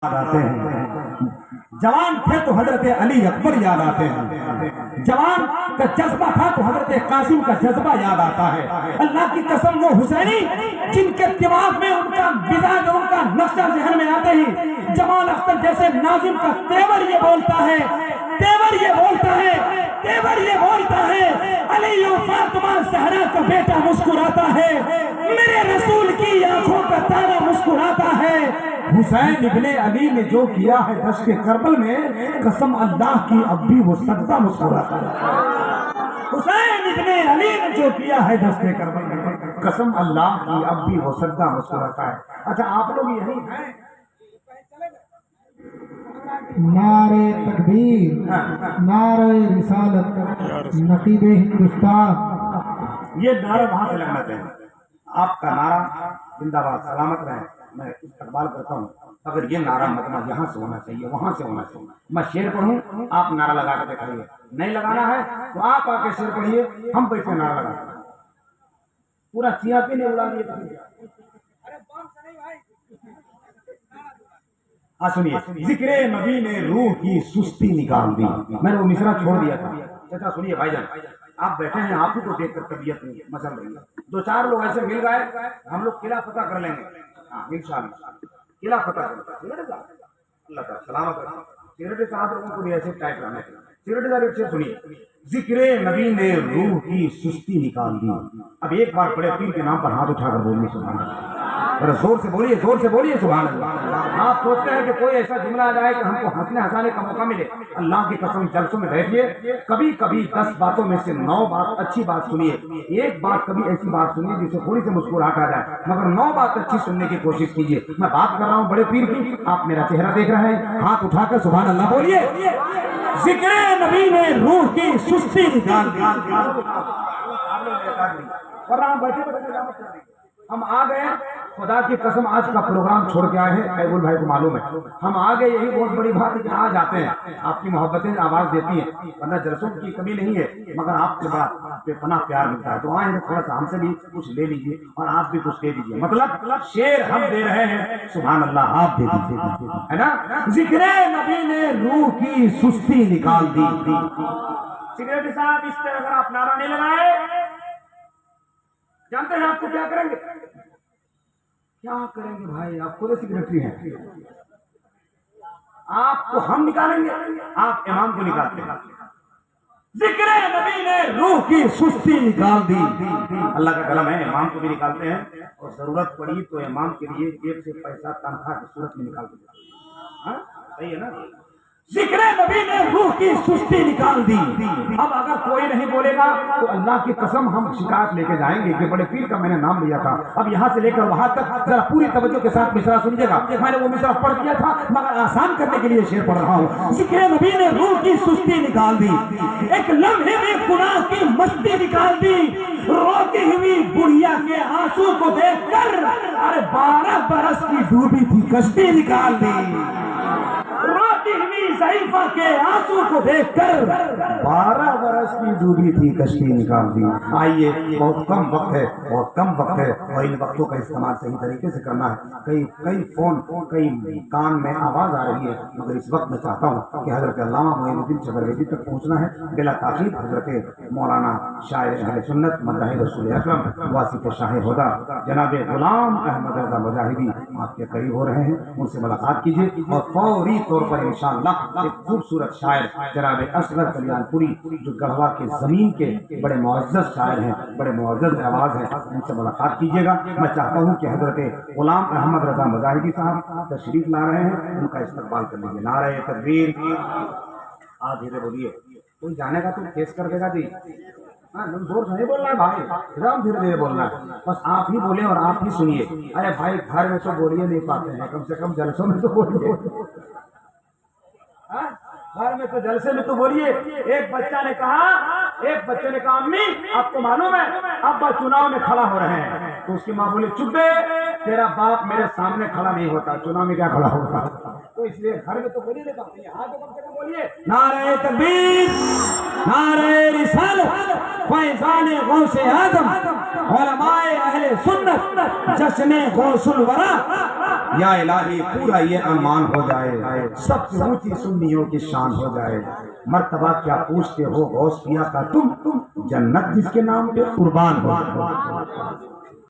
آتے ہیں، جوان تھے تو حضرت علی اکبر یاد آتے ہیں، جوان کا جذبہ تھا تو حضرت قاسم کا جذبہ یاد آتا ہے۔ اللہ کی قسم وہ حسینی جن کے دماغ میں ان کا مزاج اور ان کا نقشہ ذہن میں آتے ہی جمال اختر جیسے ناظم کا تیور یہ بولتا ہے، تیور یہ بولتا ہے، تیور یہ بولتا ہے، علی و فاطمہ زہرا کا بیٹا مسکراتا ہے، میرے رسول کی آنکھوں کا تارا مسکراتا ہے۔ حسین ابن علی نے جو کیا ہے دشت کربل میں، قسم اللہ کی اب بھی وہ سجدہ مسکراتا ہے۔ حسین ابن علی نے جو کیا ہے دشت کربل میں، قسم اللہ کی اب بھی وہ سجدہ مسکراتا ہے۔ اچھا آپ لوگ یہی ہیں؟ نعرہ تکبیر، نعرہ رسالت، نقیب ہندوستان، یہ نعرہ وہاں سے لگنا چاہیے۔ آپ کا نعرہ زندہ باد سلامت رہے، میں استقبال کرتا ہوں۔ اگر یہ نعرہ مطلب یہاں سے ہونا چاہیے، وہاں سے ہونا چاہیے۔ میں شعر پڑھوں، آپ نعرہ لگا کے دکھائیے، نہیں لگانا ہے تو آپ آ کے شعر پڑھیے، ہم بیٹھے نعرہ لگا کے پورا چیا پہ نہیں اڑا دیے۔ سنیے، ذکر نبی نے روح کی سستی نکال دی، میں نے وہ مصرع چھوڑ دیا تھا۔ چچا سنیے بھائی جان، آپ بیٹھے ہیں، آپ ہی کو دیکھ کر طبیعت میں مچل رہی ہے۔ دو چار لوگ ایسے مل گئے، ہم لوگ قلعہ فتح کر لیں گے انشاءاللہ، قلعہ فتح کر لیں گے۔ اللہ تعالیٰ سلامت رکھیں۔ سیکریٹری صاحب لوگوں کو بھی ایسے ٹائپ رہنا چاہیے۔ سیکریٹری صاحب ایک سنیے، ذکر نبی نے روح کی سستی نکال دی۔ اب ایک بار بڑے پیر کے نام پر ہاتھ اٹھا کر بولیے سبحان اللہ، ذرا زور سے بولیے، زور سے بولیے سبحان اللہ۔ آپ سوچتے ہیں کہ کوئی ایسا جملہ آ جائے کہ ہم کو ہنسنے ہنسانے کا موقع ملے، اللہ کی قسم جلسوں میں بیٹھیے، کبھی کبھی 10 باتوں میں سے 9 بات اچھی بات سنیے، ایک بات کبھی ایسی بات سنیے جس سے تھوڑی سی مسکراہٹ آ جائے، مگر 9 بات اچھی سننے کی کوشش کیجیے۔ میں بات کر رہا ہوں بڑے پیر کی، آپ میرا چہرہ دیکھ رہے ہیں، ہاتھ اٹھا کر سبحان اللہ بولیے۔ ذکر نبی نے روح کی سستی نکال دی۔ ہم آ گئے، خدا کی قسم آج کا پروگرام چھوڑ کے آئے ہیں، ایبول بھائی کو معلوم ہے، ہم آ گئے، یہی بہت بڑی بات ہے کہ آج آتے ہیں، آپ کی محبتیں آواز دیتی ہیں، ورنہ جلسوں کی کمی نہیں ہے، مگر آپ کے بعد بے پناہ پیار ملتا ہے، تو آئیں گے تھوڑا سا ہم سے بھی کچھ لے لیجیے اور آپ بھی کچھ دے دیجیے، مطلب شعر ہم دے رہے ہیں، سبحان اللہ آپ دے دیجیے، ہے نا۔ ذکر نبی نے روح کی سستی نکال دی۔ سیکریٹری صاحب اس پہ اگر آپ نعرہ نہیں لگائے، جانتے ہیں آپ کو کیا کریں گے؟ کیا کریں گے بھائی، آپ خود سیکریٹری ہیں، آپ کو ہم نکالیں گے، آپ امام کو نکالتے ہیں۔ ذکر نبی نے روح کی سستی نکال دی، اللہ کا کلام ہے، امام کو بھی نکالتے ہیں، اور ضرورت پڑی تو امام کے لیے جیب سے پیسہ تنخواہ کی صورت میں نکالتے ہیں، صحیح ہے نا۔ ذکر نبی نے روح کی سستی نکال دی۔ اب اگر کوئی نہیں بولے گا تو اللہ کی قسم ہم شکایت لے کے جائیں گے کہ بڑے پیر کا میں نے نام لیا تھا، اب یہاں سے لے کر وہاں تک ذرا پوری توجہ کے ساتھ مصرع سنیے گا، میں نے وہ مصرع پڑھ دیا تھا مگر آسان کرنے کے لیے شعر پڑھ رہا ہوں۔ ذکر نبی نے روح کی سستی نکال دی، ایک لمحے میں گناہ کی مستی نکال دی، روتی ہوئی بڑھیا کے آنسو کو دیکھ کر ارے 12 برس کی ڈوبی تھی کشتی نکال دی، روتی ہوئی ضعیفہ کے آنسو کو دیکھ کر 12 برس کی ڈوبی تھی کشتی نکال دی۔ آئیے، بہت کم وقت ہے، بہت کم وقت ہے، اور ان وقتوں کا استعمال صحیح طریقے سے کرنا ہے۔ کئی فون، کئی کان میں آواز آ رہی ہے، مگر اس وقت میں چاہتا ہوں کہ حضرت علامہ معین الدین چبروردی تک پہنچنا ہے۔ بلا تاخیر حضرت مولانا شاعر اہل سنت مداح رسول اکرم واسف شاہ ہدیٰ جناب غلام احمد رضا مجاہدی آپ کے قریب ہو رہے ہیں، ان سے ملاقات کیجیے، اور فوری طور پر انشاءاللہ ایک خوبصورت شاعر جناب اصغر کلیان پوری جو گڑھوا کے زمین کے بڑے معزز شاعر ہیں، بڑے معزز آواز ہیں، ان سے ملاقات کیجیے گا۔ میں چاہتا ہوں کہ حضرت غلام احمد رضا مجاہدی صاحب تشریف لا رہے ہیں، ان کا استقبال کر لیجیے۔ نعرہ تکبیر، آپ دھیرے بولیے، کوئی جانے گا تو کیس کر دے گا جی، زور سے نہیں بولنا ہے بھائی، ایک دھیرے دھیرے بولنا ہے، بس آپ ہی بولیں اور آپ ہی سنیے۔ ارے بھائی گھر میں تو بولیے نہیں پاتے ہیں، کم سے کم جلسوں میں تو بولیے، گھر میں تو جلسے میں تو بولیے۔ ایک بچے نے کہا امی آپ کو معلوم ہے ابا چناؤ میں کھڑا ہو رہے ہیں، تو اس کی ماں بولی چپ بے، تیرا باپ میرے سامنے کھڑا نہیں ہوتا، چناؤ میں کیا کھڑا ہوگا، تو اس لیے گھر میں تو بولیے نہیں پاتے ہیں، ہاں تو کم سے کم بولیے نعرہ تکبیر، نعرہ رسالت، فیضان غوث اعظم، علماء اہل سنت، جشن غوث الورا، یا الہی پورا یہ ارمان ہو جائے، سب سے اونچی سنیوں کی شان ہو جائے۔ مرتبہ کیا پوچھتے ہو غوث پیا کا تم، جنت جس کے نام پہ قربان ہو۔